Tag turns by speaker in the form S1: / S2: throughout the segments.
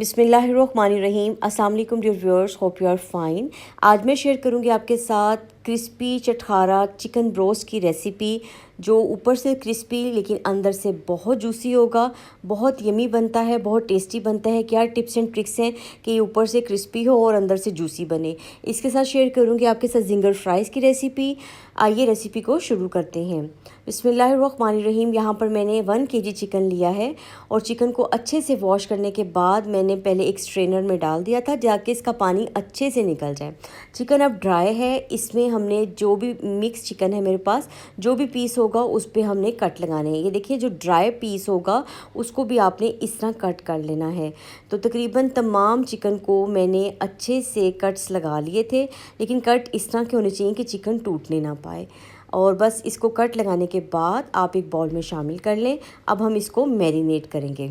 S1: बिस्मिल्लाहिर्रहमानिर्रहीम। अस्सलाम वालेकुम dear viewers, hope you are fine. आज मैं शेयर करूंगी आपके साथ क्रिस्पी चटखारा चिकन ब्रोस्ट की रेसिपी, जो ऊपर से क्रिस्पी लेकिन अंदर से बहुत जूसी होगा। बहुत यमी बनता है, बहुत टेस्टी बनता है। क्या टिप्स एंड ट्रिक्स हैं कि ऊपर से क्रिस्पी हो और अंदर से जूसी बने। इसके साथ शेयर करूंगी आपके साथ जिंगर फ्राइज़ की रेसिपी। आइए रेसिपी को शुरू करते हैं। बिस्मिल्लाहिर्रहमानिर्रहीम। यहाँ पर मैंने 1 केजी चिकन लिया है और चिकन को अच्छे से वॉश करने के बाद मैंने पहले एक स्ट्रेनर में डाल दिया था, जाके इसका पानी अच्छे से निकल जाए। चिकन अब ड्राई है। इसमें हमने जो भी मिक्स चिकन है मेरे पास, जो भी पीस होगा उस पर हमने कट लगाने हैं। ये देखिए, जो ड्राई पीस होगा उसको भी आपने इस तरह कट कर लेना है। तो तकरीबन तमाम चिकन को मैंने अच्छे से कट्स लगा लिए थे, लेकिन कट इस तरह के होने चाहिए कि चिकन टूटने ना पाए। और बस इसको कट लगाने के बाद आप एक बाउल में शामिल कर लें। अब हम इसको मैरिनेट करेंगे।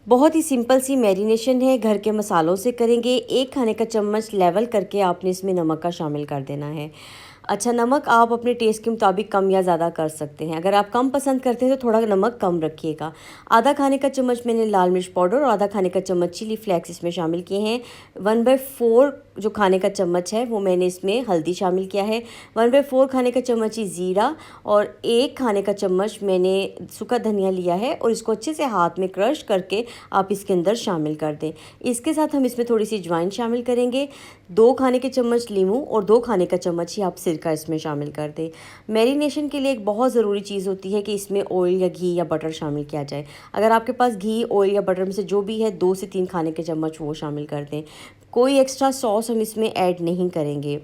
S1: बहुत ही सिंपल सी मैरिनेशन है, घर के मसालों से करेंगे। 1 खाने का चम्मच लेवल करके आपने इसमें नमक का शामिल कर देना है। अच्छा, नमक आप अपने टेस्ट के मुताबिक कम या ज़्यादा कर सकते हैं। अगर आप कम पसंद करते हैं तो थोड़ा नमक कम रखिएगा। आधा खाने का चम्मच मैंने लाल मिर्च पाउडर और आधा खाने का चम्मच चिली फ्लेक्स इसमें शामिल किए हैं। 1/4 जो खाने का चम्मच है वो मैंने इसमें हल्दी शामिल किया है। 1/4 खाने का चम्मच ही ज़ीरा और 1 खाने का चम्मच मैंने सूखा धनिया लिया है और इसको अच्छे से हाथ में क्रश करके आप इसके अंदर शामिल कर दें। इसके साथ हम इसमें थोड़ी सी अजवाइन शामिल करेंगे। 2 खाने के चम्मच लीमू और 2 खाने का चम्मच ही आप सिरका इसमें शामिल कर दें। मैरिनेशन के लिए एक बहुत ज़रूरी चीज़ होती है कि इसमें ऑयल या घी या बटर शामिल किया जाए। अगर आपके पास घी, ऑयल या बटर में से जो भी है 2 से 3 खाने के चम्मच वो शामिल कर दें। कोई एक्स्ट्रा सॉस हम इसमें ऐड नहीं करेंगे।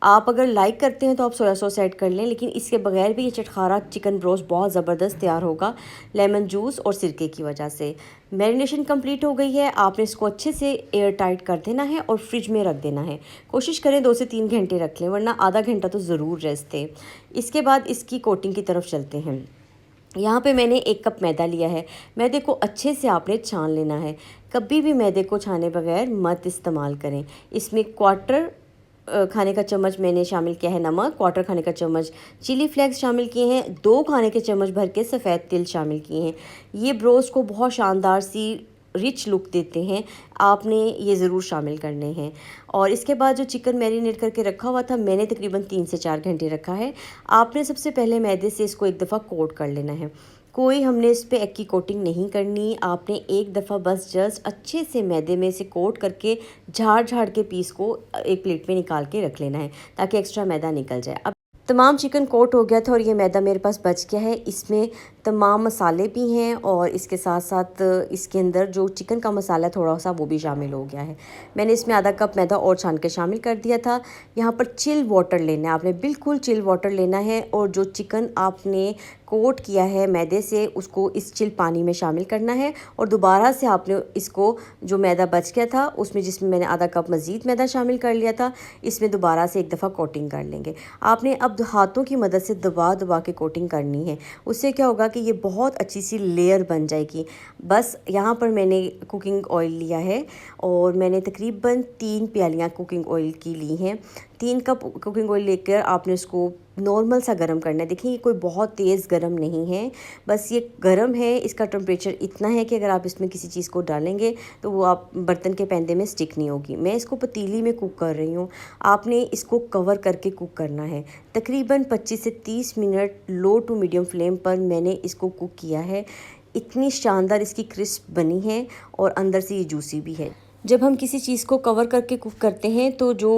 S1: आप अगर लाइक करते हैं तो आप सोया सॉस ऐड कर लें, लेकिन इसके बगैर भी ये चटखारा चिकन ब्रोस्ट बहुत ज़बरदस्त तैयार होगा, लेमन जूस और सिरके की वजह से। मैरिनेशन कंप्लीट हो गई है। आपने इसको अच्छे से एयर टाइट कर देना है और फ्रिज में रख देना है। कोशिश करें 2 से 3 घंटे रख लें, वरना आधा घंटा तो ज़रूर रेस्ट दें। इसके बाद इसकी कोटिंग की तरफ चलते हैं। यहाँ पे मैंने 1 कप मैदा लिया है। मैदे को अच्छे से आपने छान लेना है। कभी भी मैदे को छाने बगैर मत इस्तेमाल करें। इसमें 1/4 खाने का चम्मच मैंने शामिल किया है नमक, 1/4 खाने का चम्मच चिली फ्लेक्स शामिल किए हैं, 2 खाने के चम्मच भर के सफ़ेद तिल शामिल किए हैं। ये ब्रोस्ट को बहुत शानदार सी रिच लुक देते हैं, आपने ये ज़रूर शामिल करने हैं। और इसके बाद जो चिकन मैरिनेट करके रखा हुआ था, मैंने तकरीबन 3 से 4 घंटे रखा है। आपने सबसे पहले मैदे से इसको एक दफ़ा कोट कर लेना है। कोई हमने इस पे एग की कोटिंग नहीं करनी। आपने एक दफ़ा बस जस्ट अच्छे से मैदे में से कोट करके झाड़ के पीस को एक प्लेट में निकाल के रख लेना है, ताकि एक्स्ट्रा मैदा निकल जाए। अब तमाम चिकन कोट हो गया था और ये मैदा मेरे पास बच गया है। इसमें तमाम मसाले भी हैं और इसके साथ साथ इसके अंदर जो चिकन का मसाला थोड़ा सा वो भी शामिल हो गया है। मैंने इसमें आधा कप मैदा और छान के शामिल कर दिया था। यहाँ पर चिल वाटर लेना है, आपने बिल्कुल चिल वाटर लेना है और जो चिकन आपने कोट किया है मैदे से उसको इस चिल पानी में शामिल करना है और दोबारा से आपने इसको, जो मैदा बच गया था उसमें, जिसमें मैंने आधा कप मज़ीद मैदा शामिल कर लिया था, इसमें दोबारा से एक दफ़ा कोटिंग कर लेंगे। आपने अब हाथों की मदद से दबा के कोटिंग करनी है। उससे क्या होगा कि ये बहुत अच्छी सी लेयर बन जाएगी। बस यहाँ पर मैंने कुकिंग ऑयल लिया है और मैंने तकरीबन 3 प्यालियाँ कुकिंग ऑयल की ली हैं। 3 कप कुकिंग ऑयल लेकर आपने इसको नॉर्मल सा गरम करना है। देखिए, ये कोई बहुत तेज़ गरम नहीं है, बस ये गरम है। इसका टेम्परेचर इतना है कि अगर आप इसमें किसी चीज़ को डालेंगे तो वो आप बर्तन के पैंदे में स्टिक नहीं होगी। मैं इसको पतीली में कुक कर रही हूँ। आपने इसको कवर करके कुक करना है। तकरीबन 25 से 30 minute low to medium flame पर मैंने इसको कुक किया है। इतनी शानदार इसकी क्रिस्प बनी है और अंदर से ये जूसी भी है। जब हम किसी चीज़ को कवर करके कुक करते हैं तो जो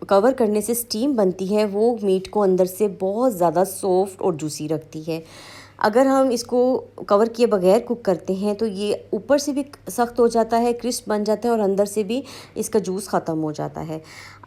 S1: कवर करने से स्टीम बनती है वो मीट को अंदर से बहुत ज़्यादा सॉफ्ट और जूसी रखती है। अगर हम इसको कवर किए बगैर कुक करते हैं तो ये ऊपर से भी सख्त हो जाता है, क्रिस्प बन जाता है और अंदर से भी इसका जूस ख़त्म हो जाता है।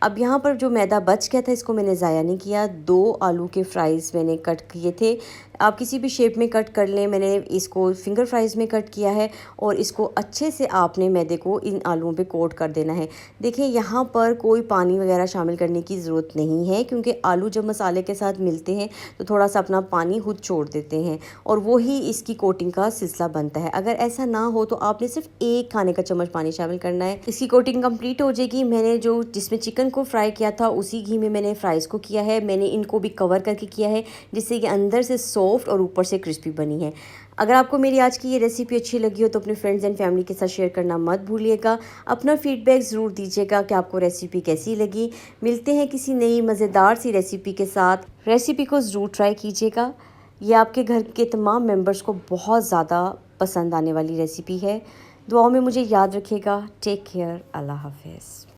S1: अब यहाँ पर जो मैदा बच गया था इसको मैंने ज़ाया नहीं किया। 2 आलू के फ्राइज़ मैंने कट किए थे। आप किसी भी शेप में कट कर लें। मैंने इसको फिंगर फ्राइज़ में कट किया है और इसको अच्छे से आपने मैदे को इन आलूओं पे कोट कर देना है। देखिए, यहाँ पर कोई पानी वगैरह शामिल करने की ज़रूरत नहीं है, क्योंकि आलू जब मसाले के साथ मिलते हैं तो थोड़ा सा अपना पानी खुद छोड़ देते हैं और वही इसकी कोटिंग का सिलसिला बनता है। अगर ऐसा ना हो तो आपने सिर्फ 1 खाने का चम्मच पानी शामिल करना है। इसकी कोटिंग कंप्लीट हो जाएगी। मैंने जो जिसमें चिकन को फ्राई किया था उसी घी में मैंने फ्राइज़ को किया है। मैंने इनको भी कवर करके किया है, जिससे कि अंदर से सॉफ्ट और ऊपर से क्रिस्पी बनी है। अगर आपको मेरी आज की ये रेसिपी अच्छी लगी हो तो अपने फ्रेंड्स एंड फैमिली के साथ शेयर करना मत भूलिएगा। अपना फीडबैक ज़रूर दीजिएगा कि आपको रेसिपी कैसी लगी। मिलते हैं किसी नई मज़ेदार सी रेसिपी के साथ। रेसिपी को ज़रूर ट्राई कीजिएगा। ये आपके घर के तमाम मेंबर्स को बहुत ज़्यादा पसंद आने वाली रेसिपी है। दुआओं में मुझे याद रखिएगा। Take care. अल्लाह हाफ़िज़।